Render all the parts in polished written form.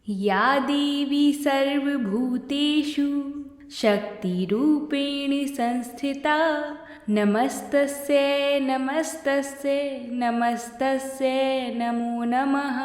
या देवी सर्वभूतेषु शक्तिरूपेण संस्थिता नमस्तस्यै नमस्तस्यै नमस्तस्यै नमो नमः।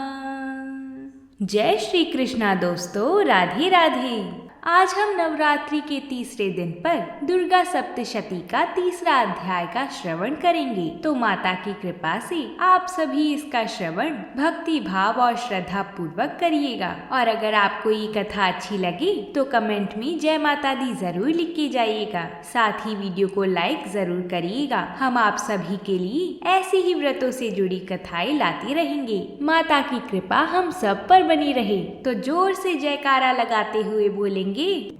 जय श्री कृष्णा दोस्तों, राधे राधे। आज हम नवरात्रि के तीसरे दिन पर दुर्गा सप्तशती का तीसरा अध्याय का श्रवण करेंगे। तो माता की कृपा से आप सभी इसका श्रवण भक्ति भाव और श्रद्धा पूर्वक करिएगा। और अगर आपको ये कथा अच्छी लगे तो कमेंट में जय माता दी जरूर लिख के जाइएगा। साथ ही वीडियो को लाइक जरूर करिएगा। हम आप सभी के लिए ऐसे ही व्रतों से जुड़ी कथाएं लाते रहेंगे। माता की कृपा हम सब पर बनी रहे। तो जोर से जयकारा लगाते हुए बोलेंगे,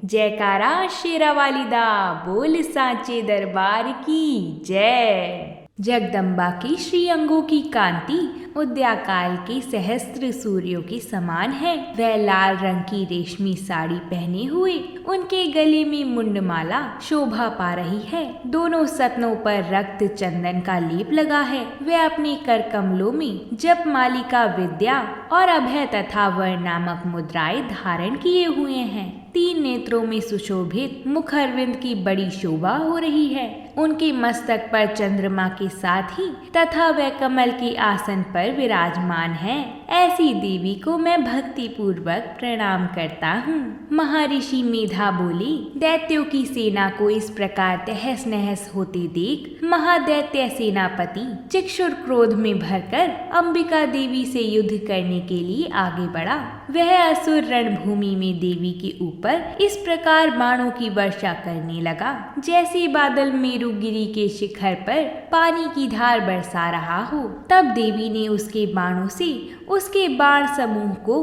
जयकारा शेरा वाली दा, बोल सांचे दरबार की जय। जगदम्बा की श्री अंगों की कांति उदयाकाल के सहस्त्र सूर्यों के समान है। वह लाल रंग की रेशमी साड़ी पहने हुए उनके गले में मुंडमाला शोभा पा रही है। दोनों सतनों पर रक्त चंदन का लेप लगा है। वह अपने कर कमलों में जप मालिका विद्या और अभय तथा वर नामक मुद्राएं धारण किए हुए हैं। 3 नेत्रों में सुशोभित मुख अरविंद की बड़ी शोभा हो रही है। उनके मस्तक पर चंद्रमा के साथ ही तथा वह कमल के आसन पर विराजमान है। ऐसी देवी को मैं भक्ति पूर्वक प्रणाम करता हूँ। महर्षि मेधा बोली, दैत्यों की सेना को इस प्रकार तहस नहस होते देख महादैत्य सेनापति चिक्षुर क्रोध में भरकर अंबिका देवी से युद्ध करने के लिए आगे बढ़ा। वह असुर रणभूमि में देवी के ऊपर इस प्रकार बाणों की वर्षा करने लगा जैसे बादल मेरुगिरी के शिखर पर पानी की धार बरसा रहा हो। तब देवी ने उसके बाणों से उसके बाण समूह को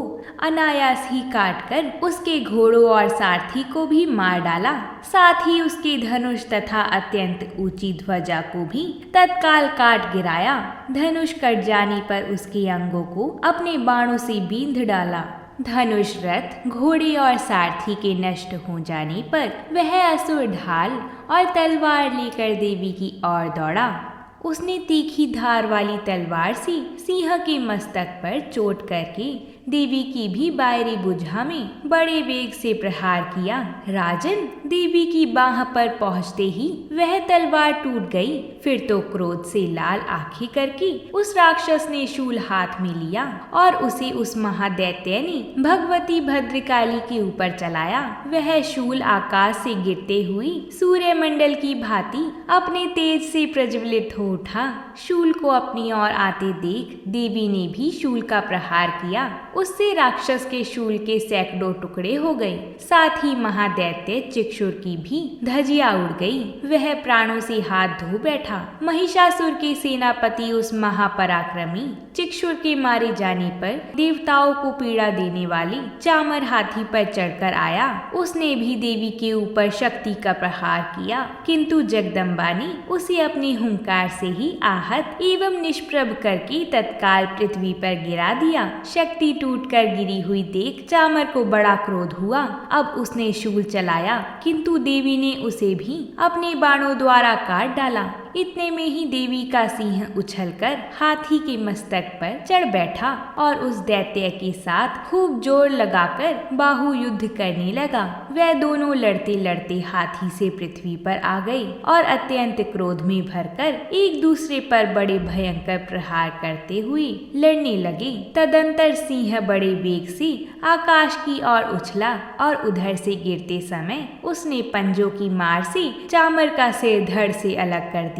अनायास ही काटकर उसके घोड़ों और सारथी को भी मार डाला। साथ ही उसके धनुष तथा अत्यंत ऊंची ध्वजा को भी तत्काल काट गिराया। धनुष कट जाने पर उसके अंगों को अपने बाणों से बींध डाला। धनुष, रथ, घोड़े और सारथी के नष्ट हो जाने पर वह असुर ढाल और तलवार लेकर देवी की ओर दौड़ा। उसने तीखी धार वाली तलवार से सिंह के मस्तक पर चोट करके देवी की भी बायरी भुजा में बड़े वेग से प्रहार किया। राजन, देवी की बाह पर पहुंचते ही वह तलवार टूट गई। फिर तो क्रोध से लाल आंखें करके उस राक्षस ने शूल हाथ में लिया और उसे उस महादैत्य ने भगवती भद्रकाली के ऊपर चलाया। वह शूल आकाश से गिरते हुए सूर्यमंडल की भांति अपने तेज से प्रज्वलित हो उठा। शूल को अपनी ओर आते देख देवी ने भी शूल का प्रहार किया। उससे राक्षस के शूल के सैकड़ों टुकड़े हो गए। साथ ही महादैत्य चिक्षुर की भी धजिया उड़ गई। वह प्राणों से हाथ धो बैठा। महिषासुर के सेनापति उस महापराक्रमी चिक्षुर के मारे जाने पर देवताओं को पीड़ा देने वाले चामर हाथी पर चढ़कर आया। उसने भी देवी के ऊपर शक्ति का प्रहार किया, किंतु जगदम्बा ने उसे अपने हुंकार से ही आहत एवं निष्प्रभ करके तत्काल पृथ्वी पर गिरा दिया। शक्ति टूटकर गिरी हुई देख चामर को बड़ा क्रोध हुआ। अब उसने शूल चलाया, किंतु देवी ने उसे भी अपने बाणों द्वारा काट डाला। इतने में ही देवी का सिंह उछलकर हाथी के मस्तक पर चढ़ बैठा और उस दैत्य के साथ खूब जोर लगाकर बाहु युद्ध करने लगा। वह दोनों लड़ते लड़ते हाथी से पृथ्वी पर आ गए और अत्यंत क्रोध में भरकर एक दूसरे पर बड़े भयंकर प्रहार करते हुए लड़ने लगे। तदंतर सिंह बड़े वेग से आकाश की ओर उछला और उधर से गिरते समय उसने पंजों की मार से चामर का सिर धड़ से अलग कर दिया।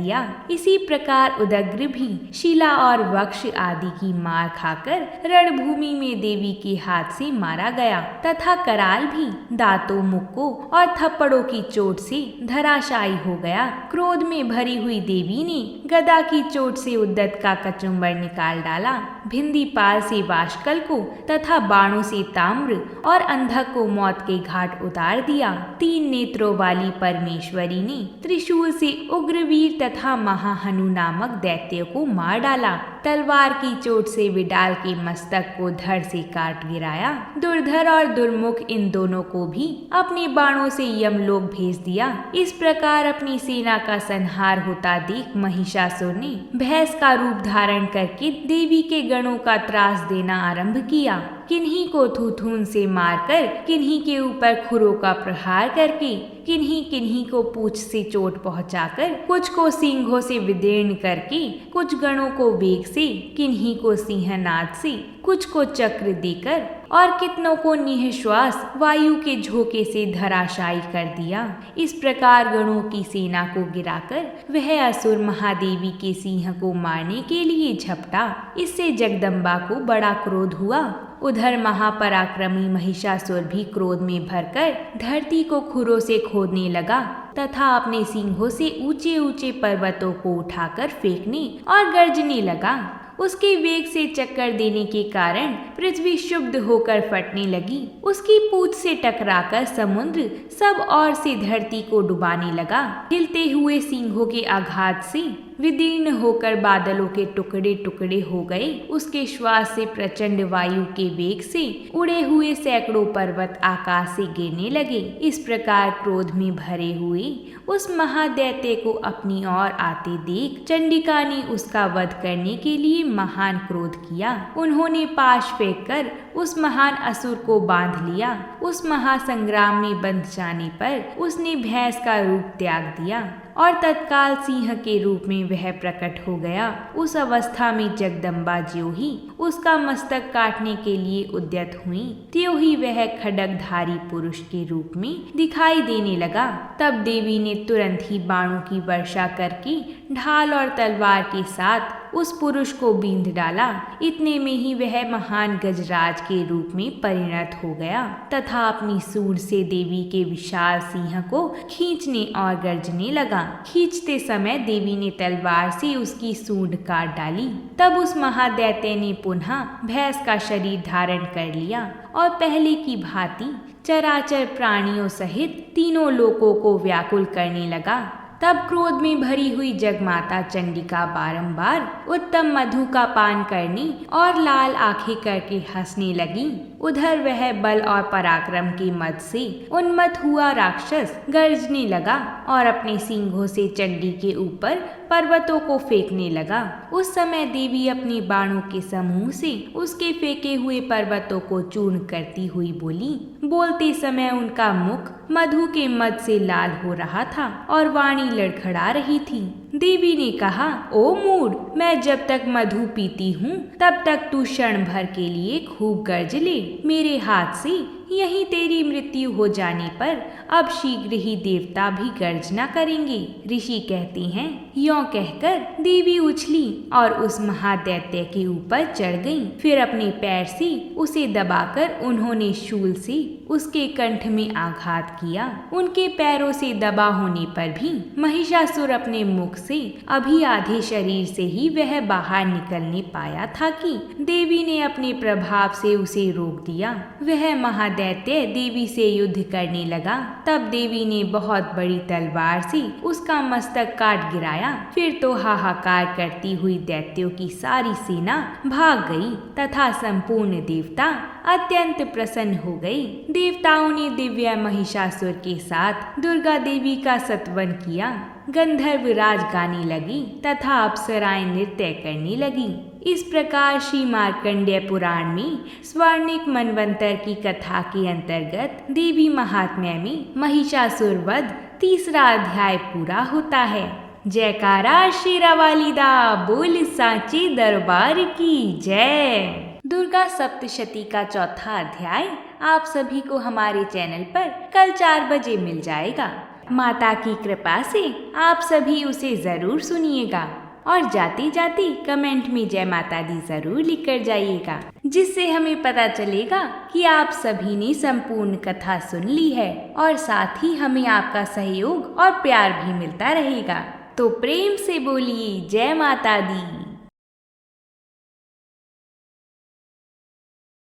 इसी प्रकार उदग्र भी शिला और वक्ष आदि की मार खाकर रणभूमि में देवी के हाथ से मारा गया तथा कराल भी दांतों, मुक्कों और थप्पड़ों की चोट से धराशायी हो गया। क्रोध में भरी हुई देवी ने गदा की चोट से उद्दत का कचुम्बर निकाल डाला। भिंदी पाल से वाशकल को तथा बाणों से ताम्र और अंधक को मौत के घाट उतार दिया। 3 नेत्रों वाली परमेश्वरी ने त्रिशूल से उग्रवीर तथा महाहनु नामक दैत्य को मार डाला। तलवार की चोट से विडाल के मस्तक को धड़ से काट गिराया। दुर्धर और दुर्मुख इन दोनों को भी अपने बाणों से यमलोक भेज दिया। इस प्रकार अपनी सेना का संहार होता देख महिषासुर ने भैंस का रूप धारण करके देवी के गणों का त्रास देना आरंभ किया, किन्हीं को थूथून से मारकर, किन्हीं के ऊपर खुरों का प्रहार करके, किन्हीं किन्हीं को पूंछ से चोट पहुंचाकर, कुछ को सींगों से विदीर्ण करके, कुछ गणों को वेग से, किन्हीं को सिंहनाद से, कुछ को चक्र देकर और कितनों को निःश्वास वायु के झोंके से धराशायी कर दिया। इस प्रकार गणों की सेना को गिराकर वह असुर महादेवी के सिंह को मारने के लिए झपटा। इससे जगदम्बा को बड़ा क्रोध हुआ। उधर महापराक्रमी महिषासुर भी क्रोध में भरकर धरती को खुरों से खोदने लगा तथा अपने सींगों से ऊंचे ऊंचे पर्वतों को उठाकर फेंकने और गर्जने लगा। उसके वेग से चक्कर देने के कारण पृथ्वी क्षुब्ध होकर फटने लगी। उसकी पूंछ से टकराकर समुद्र सब ओर से धरती को डुबाने लगा। हिलते हुए सींगों के आघात से विदीर्ण होकर बादलों के टुकड़े टुकड़े हो गए। उसके श्वास से प्रचंड वायु के वेग से उड़े हुए सैकड़ों पर्वत आकाश से गिरने लगे। इस प्रकार क्रोध में भरे हुए उस महादैत्य को अपनी ओर आते देख चंडिका ने उसका वध करने के लिए महान क्रोध किया। उन्होंने पाश फेंककर उस महान असुर को बांध लिया। उस महासंग्राम में बंध जाने पर उसने भैंस का रूप त्याग दिया और तत्काल सिंह के रूप में वह प्रकट हो गया। उस अवस्था में जगदम्बा ज्यों ही उसका मस्तक काटने के लिए उद्यत हुई, त्यों ही वह खड्गधारी पुरुष के रूप में दिखाई देने लगा। तब देवी ने तुरंत ही बाणों की वर्षा करके ढाल और तलवार के साथ उस पुरुष को बींध डाला। इतने में ही वह महान गजराज के रूप में परिणत हो गया तथा अपनी सूंड से देवी के विशाल सिंह को खींचने और गर्जने लगा। खींचते समय देवी ने तलवार से उसकी सूंड काट डाली। तब उस महादैत्य ने पुनः भैंस का शरीर धारण कर लिया और पहले की भांति चराचर प्राणियों सहित तीनों लोकों को व्याकुल करने लगा। तब क्रोध में भरी हुई जगमाता चंडिका बारंबार उत्तम मधु का पान करने और लाल आंखें करके हंसने लगी। उधर वह बल और पराक्रम के मद से उन्मत्त हुआ राक्षस गर्जने लगा और अपने सींगों से चंडी के ऊपर पर्वतों को फेंकने लगा। उस समय देवी अपने बाणों के समूह से उसके फेंके हुए पर्वतों को चूर्ण करती हुई बोली। बोलते समय उनका मुख मधु के मद से लाल हो रहा था और वाणी लड़खड़ा रही थी। देवी ने कहा, ओ मूढ़, मैं जब तक मधु पीती हूँ तब तक तू क्षण भर के लिए खूब गर्ज ले। मेरे हाथ से यहीं तेरी मृत्यु हो जाने पर अब शीघ्र ही देवता भी गर्जना करेंगे। ऋषि कहते हैं, यों कहकर देवी उछली और उस महादैत्य के ऊपर चढ़ गईं। फिर अपने पैर से उसे दबाकर उन्होंने शूल से उसके कंठ में आघात किया। उनके पैरों से दबा होने पर भी महिषासुर अपने मुख से अभी आधे शरीर से ही वह बाहर निकलने पाया था कि देवी ने अपने प्रभाव से उसे रोक दिया। वह महादैत्य देवी से युद्ध करने लगा। तब देवी ने बहुत बड़ी तलवार से उसका मस्तक काट गिराया। फिर तो हाहाकार करती हुई दैत्यों की सारी सेना भाग गई तथा संपूर्ण देवता अत्यंत प्रसन्न हो गए। देवताओं ने दिव्य महिषासुर के साथ दुर्गा देवी का सत्वन किया। गंधर्व राज गाने लगी तथा अप्सराएं नृत्य करने लगी। इस प्रकार श्री मार्कंडेय पुराण में स्वर्णिक मनवंतर की कथा के अंतर्गत देवी महात्म्य में महिषासुर वध 3रा अध्याय पूरा होता है। जयकारा शेरावालीदा, बोल सांचे दरबार की जय। दुर्गा सप्तशती का 4था अध्याय आप सभी को हमारे चैनल पर कल 4 बजे मिल जाएगा। माता की कृपा से आप सभी उसे जरूर सुनिएगा और जाते जाते कमेंट में जय माता दी जरूर लिख कर जाइएगा, जिससे हमें पता चलेगा कि आप सभी ने संपूर्ण कथा सुन ली है और साथ ही हमें आपका सहयोग और प्यार भी मिलता रहेगा। तो प्रेम से बोलिए जय माता दी।